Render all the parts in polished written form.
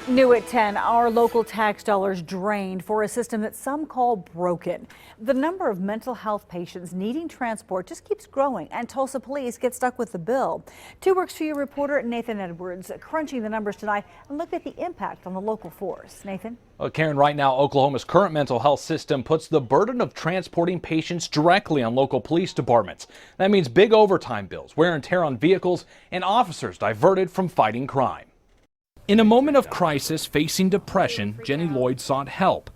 New at 10, our local tax dollars drained for a system that some call broken. The number of mental health patients needing transport just keeps growing, and Tulsa police get stuck with the bill. 2 Works for You reporter Nathan Edwards crunching the numbers tonight and look at the impact on the local force. Nathan? Well, Karen, right now, Oklahoma's current mental health system puts the burden of transporting patients directly on local police departments. That means big overtime bills, wear and tear on vehicles, and officers diverted from fighting crime. In a moment of crisis facing depression, Jenny Lloyd sought help.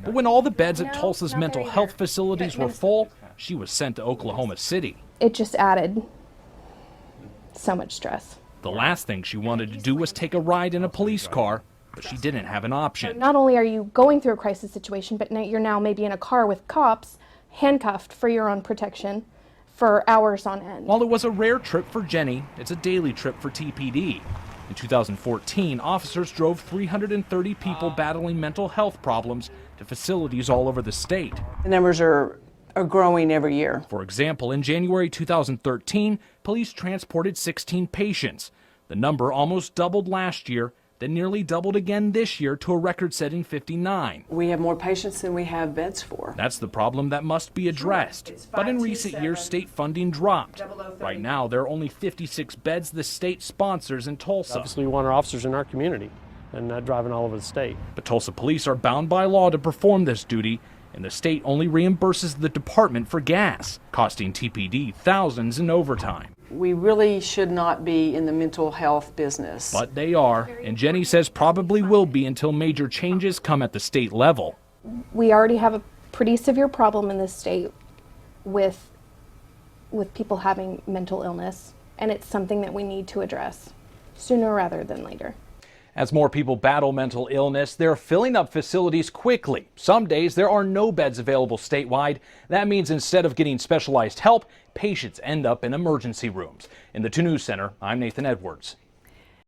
But when all the beds at Tulsa's mental health facilities were full, she was sent to Oklahoma City. It just added so much stress. The last thing she wanted to do was take a ride in a police car, but she didn't have an option. Not only are you going through a crisis situation, but you're now maybe in a car with cops, handcuffed for your own protection for hours on end. While it was a rare trip for Jenny, it's a daily trip for TPD. In 2014, officers drove 330 people battling mental health problems to facilities all over the state. The numbers are growing every year. For example, in January 2013, police transported 16 patients. The number almost doubled last year, then nearly doubled again this year to a record-setting 59. We have more patients than we have beds for. That's the problem that must be addressed. But in recent years, state funding dropped. Right now, there are only 56 beds the state sponsors in Tulsa. Obviously, we want our officers in our community and not driving all over the state. But Tulsa police are bound by law to perform this duty, and the state only reimburses the department for gas, costing TPD thousands in overtime. We really should not be in the mental health business. But they are, and Jenny says probably will be until major changes come at the state level. We already have a pretty severe problem in this state with people having mental illness, and it's something that we need to address sooner rather than later. As more people battle mental illness, they're filling up facilities quickly. Some days there are no beds available statewide. That means instead of getting specialized help, patients end up in emergency rooms. In the 2 News Center, I'm Nathan Edwards.